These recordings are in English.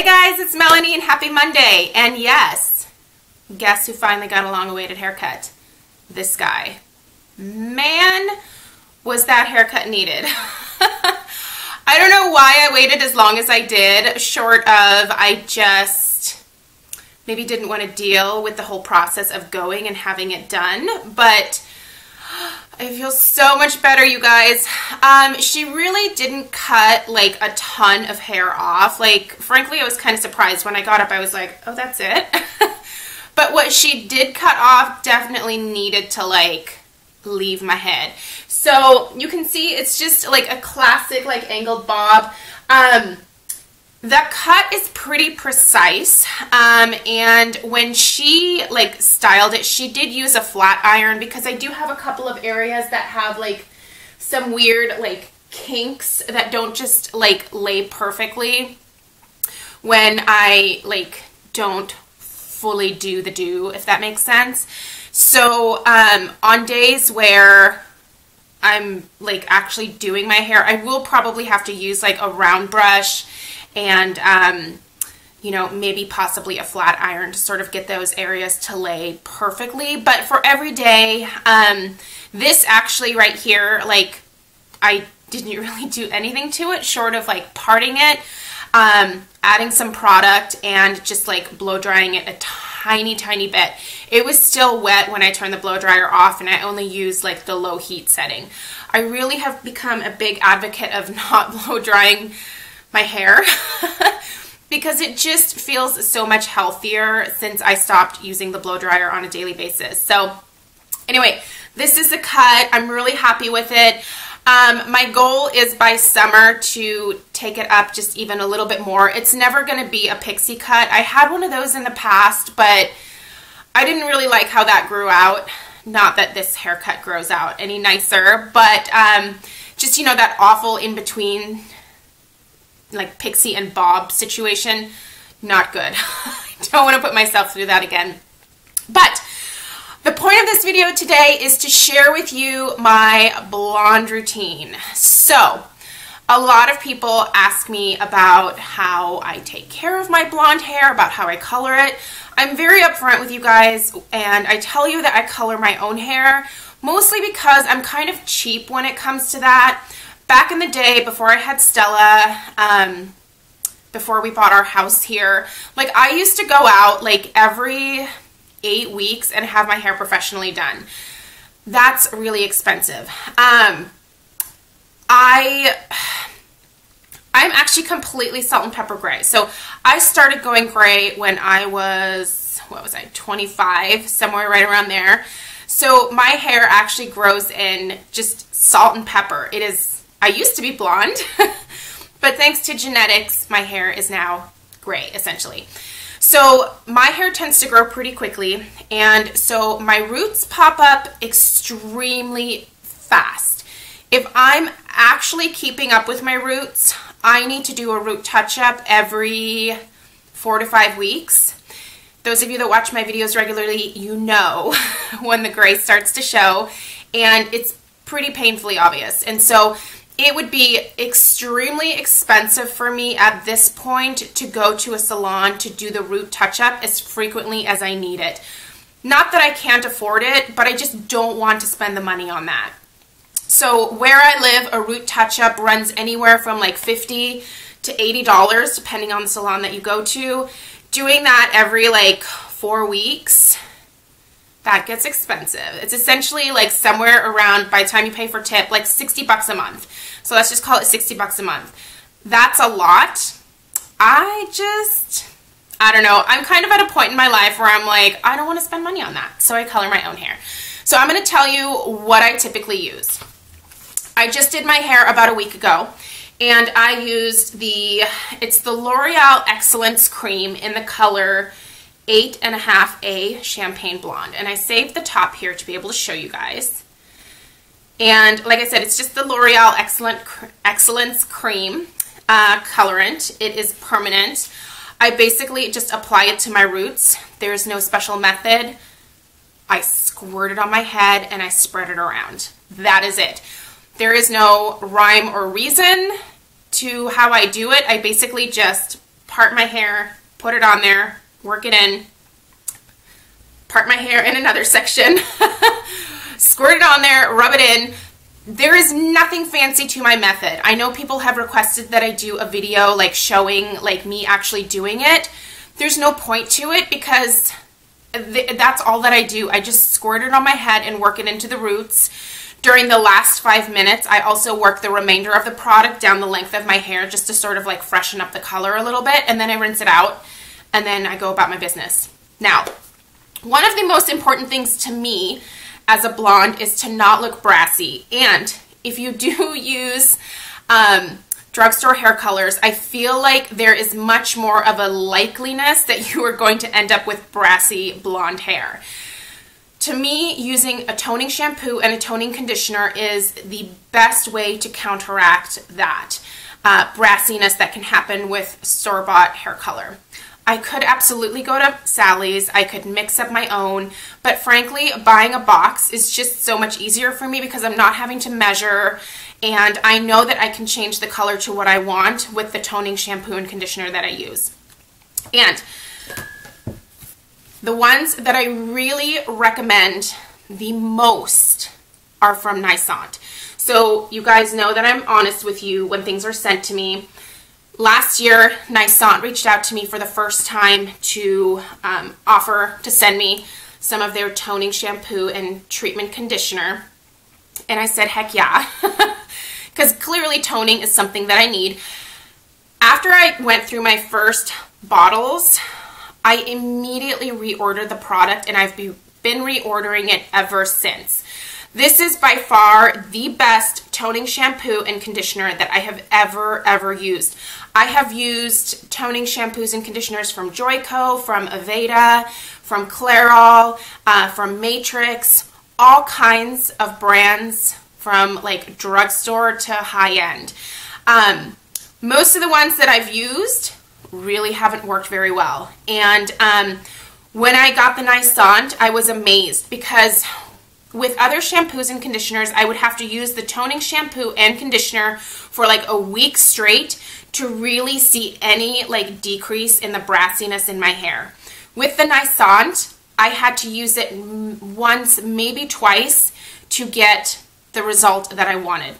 guys, it's Melanie and happy Monday. And yes, guess who finally got a long awaited haircut? This guy. Man, was that haircut needed. I don't know why I waited as long as I did, short of I just maybe didn't want to deal with the whole process of going and having it done, but I feel so much better, you guys. She really didn't cut like a ton of hair off. Like, frankly, I was kind of surprised when I got up. I was like, oh, that's it. But what she did cut off definitely needed to like leave my head. So you can see it's just like a classic like angled bob. The cut is pretty precise, and when she like styled it, she did use a flat iron because I do have a couple of areas that have like some weird like kinks that don't just like lay perfectly when I like don't fully do the do, if that makes sense. So on days where I'm like actually doing my hair, I will probably have to use like a round brush and, you know, maybe possibly a flat iron to sort of get those areas to lay perfectly. But for every day, this actually right here, like I didn't really do anything to it short of like parting it, adding some product and just like blow drying it a tiny bit. It was still wet when I turned the blow dryer off, and I only used like the low heat setting. I really have become a big advocate of not blow drying my hair because it just feels so much healthier since I stopped using the blow dryer on a daily basis. So anyway, this is the cut. I'm really happy with it. My goal is by summer to take it up just even a little bit more. It's never going to be a pixie cut. I had one of those in the past, but I didn't really like how that grew out. Not that this haircut grows out any nicer, but just, you know, that awful in between like pixie and bob situation, not good. I don't want to put myself through that again. But the point of this video today is to share with you my blonde routine. So a lot of people ask me about how I take care of my blonde hair, about how I color it. I'm very upfront with you guys, and I tell you that I color my own hair, mostly because I'm kind of cheap when it comes to that. Back in the day, before I had Stella, before we bought our house here, like I used to go out like every 8 weeks and have my hair professionally done. That's really expensive. I'm actually completely salt and pepper gray. So I started going gray when I was, what was I, 25, somewhere right around there. So my hair actually grows in just salt and pepper. It is, I used to be blonde, but thanks to genetics, my hair is now gray, essentially. So my hair tends to grow pretty quickly, and so my roots pop up extremely fast. If I'm actually keeping up with my roots, I need to do a root touch-up every 4 to 5 weeks. Those of you that watch my videos regularly, you know when the gray starts to show, and it's pretty painfully obvious. And so it would be extremely expensive for me at this point to go to a salon to do the root touch-up as frequently as I need it. Not that I can't afford it, but I just don't want to spend the money on that. So where I live, a root touch-up runs anywhere from like $50 to $80, depending on the salon that you go to. Doing that every like 4 weeks, that gets expensive. It's essentially like somewhere around, by the time you pay for tip, like 60 bucks a month. So let's just call it 60 bucks a month. That's a lot. I don't know. I'm kind of at a point in my life where I'm like, I don't want to spend money on that. So I color my own hair. So I'm going to tell you what I typically use. I just did my hair about a week ago, and I used it's the L'Oreal Excellence Cream in the color 8.5A Champagne Blonde. And I saved the top here to be able to show you guys. And like I said, it's just the L'Oreal Excellence Cream colorant. It is permanent. I basically just apply it to my roots. There's no special method. I squirt it on my head and I spread it around. That is it. There is no rhyme or reason to how I do it. I basically just part my hair, put it on there, work it in, part my hair in another section, squirt it on there, rub it in. There is nothing fancy to my method. I know people have requested that I do a video like showing like me actually doing it. There's no point to it because that's all that I do. I just squirt it on my head and work it into the roots. During the last 5 minutes, I also work the remainder of the product down the length of my hair just to sort of like freshen up the color a little bit, and then I rinse it out and then I go about my business. Now, one of the most important things to me as a blonde is to not look brassy. And if you do use drugstore hair colors, I feel like there is much more of a likeliness that you are going to end up with brassy blonde hair. To me, using a toning shampoo and a toning conditioner is the best way to counteract that brassiness that can happen with store-bought hair color. I could absolutely go to Sally's, I could mix up my own, but frankly, buying a box is just so much easier for me because I'm not having to measure, and I know that I can change the color to what I want with the toning shampoo and conditioner that I use. And the ones that I really recommend the most are from Naissant. So you guys know that I'm honest with you when things are sent to me. Last year, Naissant reached out to me for the first time to offer to send me some of their toning shampoo and treatment conditioner. And I said, heck yeah, because clearly toning is something that I need. After I went through my first bottles, I immediately reordered the product, and I've been reordering it ever since. This is by far the best toning shampoo and conditioner that I have ever used. I have used toning shampoos and conditioners from Joico, from Ebates, from Clairol, from Matrix, all kinds of brands from like drugstore to high-end. Most of the ones that I've used really haven't worked very well. And when I got the Naissant, I was amazed because with other shampoos and conditioners, I would have to use the toning shampoo and conditioner for like a week straight to really see any like decrease in the brassiness in my hair. With the Naissant, I had to use it once, maybe twice, to get the result that I wanted.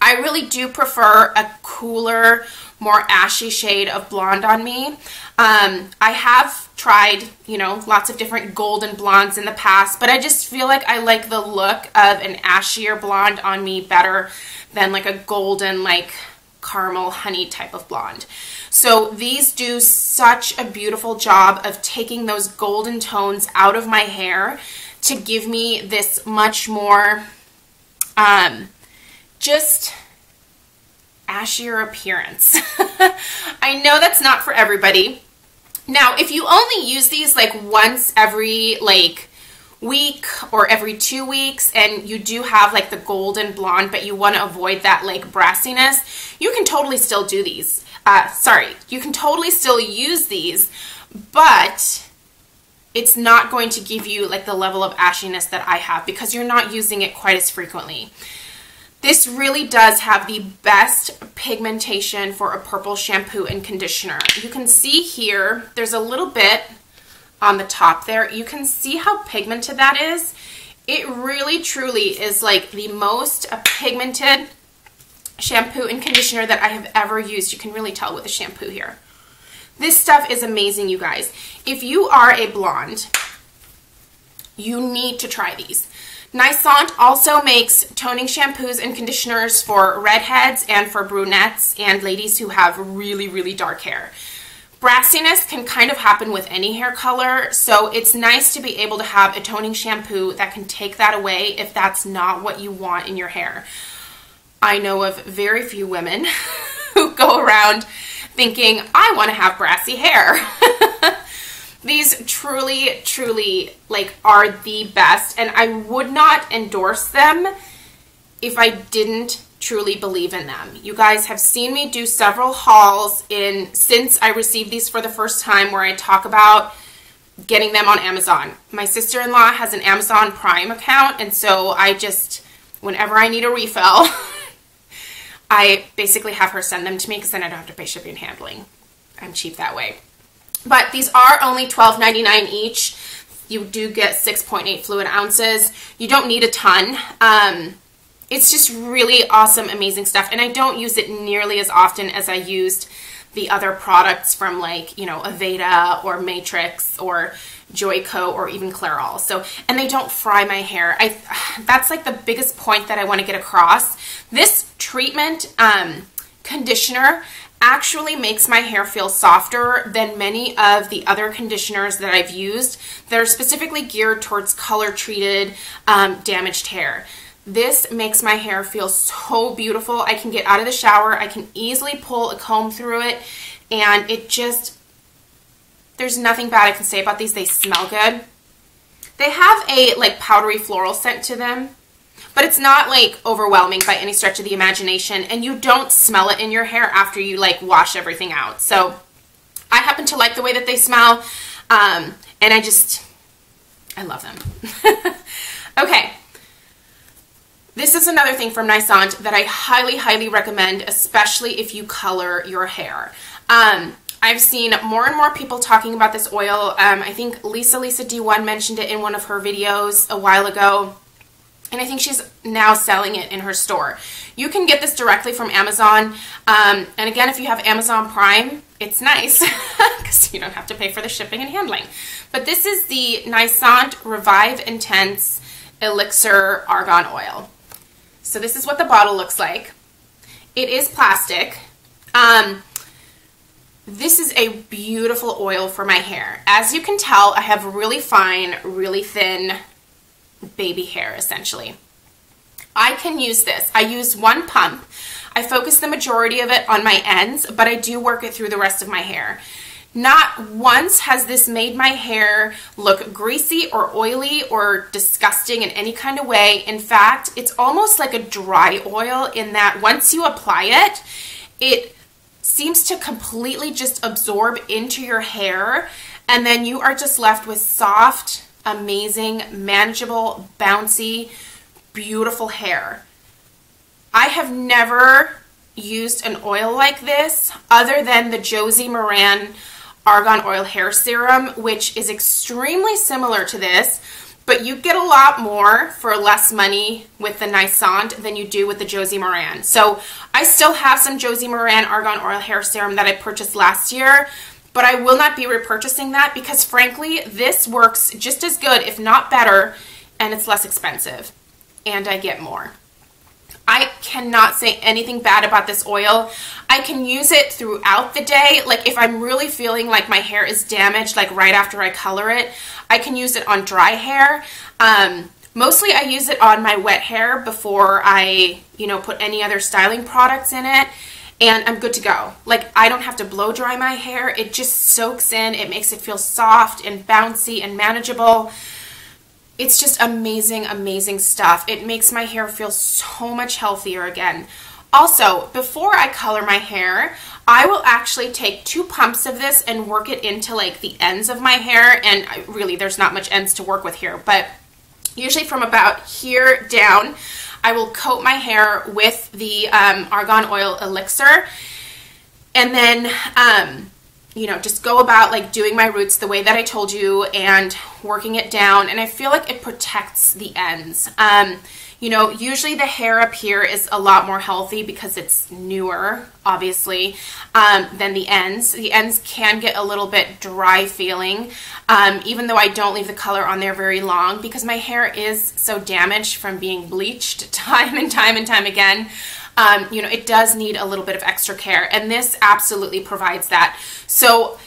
I really do prefer a cooler, more ashy shade of blonde on me. I have tried, you know, lots of different golden blondes in the past, but I just feel like I like the look of an ashier blonde on me better than like a golden, like caramel honey type of blonde. So these do such a beautiful job of taking those golden tones out of my hair to give me this much more just ashier appearance. I know that's not for everybody. Now, if you only use these like once every like week or every 2 weeks, and you do have like the golden blonde, but you want to avoid that like brassiness, you can totally still do these. You can totally still use these, but it's not going to give you like the level of ashiness that I have because you're not using it quite as frequently. This really does have the best pigmentation for a purple shampoo and conditioner. You can see here, there's a little bit on the top there. You can see how pigmented that is. It really truly is like the most pigmented shampoo and conditioner that I have ever used. You can really tell with the shampoo here. This stuff is amazing, you guys. If you are a blonde, you need to try these. Naissant also makes toning shampoos and conditioners for redheads and for brunettes and ladies who have really, really dark hair. Brassiness can kind of happen with any hair color, so it's nice to be able to have a toning shampoo that can take that away if that's not what you want in your hair. I know of very few women who go around thinking, I want to have brassy hair. These truly, truly, like, are the best, and I would not endorse them if I didn't truly believe in them. You guys have seen me do several hauls since I received these for the first time where I talk about getting them on Amazon. My sister-in-law has an Amazon Prime account, and so I just, whenever I need a refill, I basically have her send them to me because then I don't have to pay shipping and handling. I'm cheap that way. But these are only $12.99 each. You do get 6.8 fluid ounces. You don't need a ton. It's just really awesome, amazing stuff. And I don't use it nearly as often as I used the other products from, like, you know, Ebates or Matrix or Joico or even Clairol. So, and they don't fry my hair. That's like the biggest point that I want to get across. This treatment conditioner actually makes my hair feel softer than many of the other conditioners that I've used that are specifically geared towards color treated damaged hair. This makes my hair feel so beautiful. I can get out of the shower, I can easily pull a comb through it, and it just, there's nothing bad I can say about these. They smell good. They have a like powdery floral scent to them, but it's not like overwhelming by any stretch of the imagination, and you don't smell it in your hair after you like wash everything out. So I happen to like the way that they smell, and I love them. Okay. This is another thing from Naissant that I highly, highly recommend, especially if you color your hair. I've seen more and more people talking about this oil. I think Lisa D1 mentioned it in one of her videos a while ago, and I think she's now selling it in her store. You can get this directly from Amazon, and again, if you have Amazon Prime, it's nice because you don't have to pay for the shipping and handling. But this is the Naissant Revive Intense Elixir Argan Oil. So this is what the bottle looks like. It is plastic. This is a beautiful oil for my hair. As you can tell, I have really fine, really thin baby hair, essentially. I can use this. I use one pump. I focus the majority of it on my ends, but I do work it through the rest of my hair. Not once has this made my hair look greasy or oily or disgusting in any kind of way. In fact, it's almost like a dry oil in that once you apply it, it seems to completely just absorb into your hair, and then you are just left with soft, amazing, manageable, bouncy, beautiful hair. I have never used an oil like this other than the Josie Maran Argan Oil Hair Serum, which is extremely similar to this, but you get a lot more for less money with the Naissant than you do with the Josie Maran. So I still have some Josie Maran Argan Oil Hair Serum that I purchased last year, but I will not be repurchasing that because frankly, this works just as good, if not better, and it's less expensive, and I get more. I cannot say anything bad about this oil. I can use it throughout the day. Like if I'm really feeling like my hair is damaged, like right after I color it, I can use it on dry hair. Mostly I use it on my wet hair before I, put any other styling products in it, and I'm good to go. Like I don't have to blow dry my hair. It just soaks in. It makes it feel soft and bouncy and manageable. It's just amazing, amazing stuff. It makes my hair feel so much healthier again. Also, before I color my hair, I will actually take 2 pumps of this and work it into like the ends of my hair. And really, there's not much ends to work with here, but usually from about here down, I will coat my hair with the Argan Oil Elixir. And then, just go about like doing my roots the way that I told you and working it down, and I feel like it protects the ends. Usually the hair up here is a lot more healthy because it's newer, obviously, than the ends. The ends can get a little bit dry feeling, even though I don't leave the color on there very long because my hair is so damaged from being bleached time and time and time again. It does need a little bit of extra care, and this absolutely provides that. So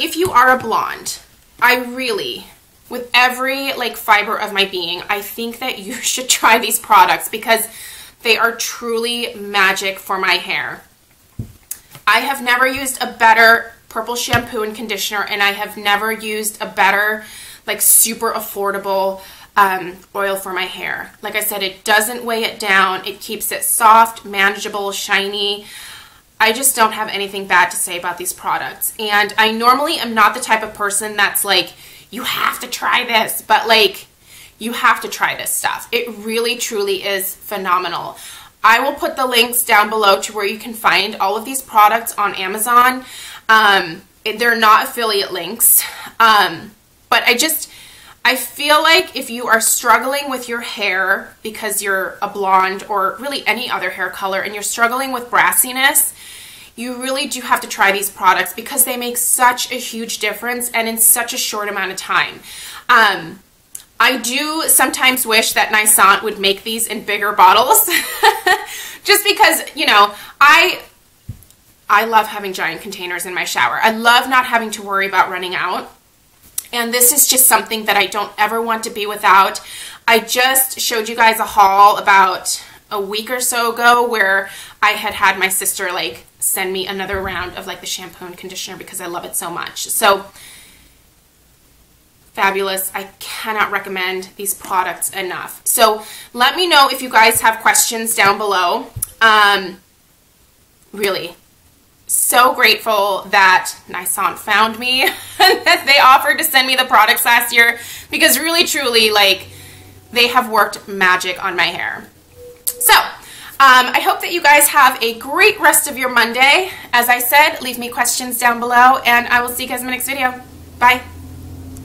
if you are a blonde, I really, with every like fiber of my being, I think that you should try these products because they are truly magic for my hair. I have never used a better purple shampoo and conditioner, and I have never used a better, like super affordable oil for my hair. Like I said, it doesn't weigh it down. It keeps it soft, manageable, shiny. I just don't have anything bad to say about these products. And I normally am not the type of person that's like, you have to try this, but like, you have to try this stuff. It really, truly is phenomenal. I will put the links down below to where you can find all of these products on Amazon. They're not affiliate links, but I feel like if you are struggling with your hair because you're a blonde or really any other hair color and you're struggling with brassiness, you really do have to try these products because they make such a huge difference and in such a short amount of time. I do sometimes wish that Naissant would make these in bigger bottles just because, you know, I love having giant containers in my shower. I love not having to worry about running out. And this is just something that I don't ever want to be without. I just showed you guys a haul about a week or so ago where I had my sister like send me another round of like the shampoo and conditioner because I love it so much. So fabulous. I cannot recommend these products enough. So let me know if you guys have questions down below. Really. So grateful that Naissant found me and that they offered to send me the products last year because really truly like they have worked magic on my hair. So I hope that you guys have a great rest of your Monday. As I said, leave me questions down below and I will see you guys in my next video. Bye.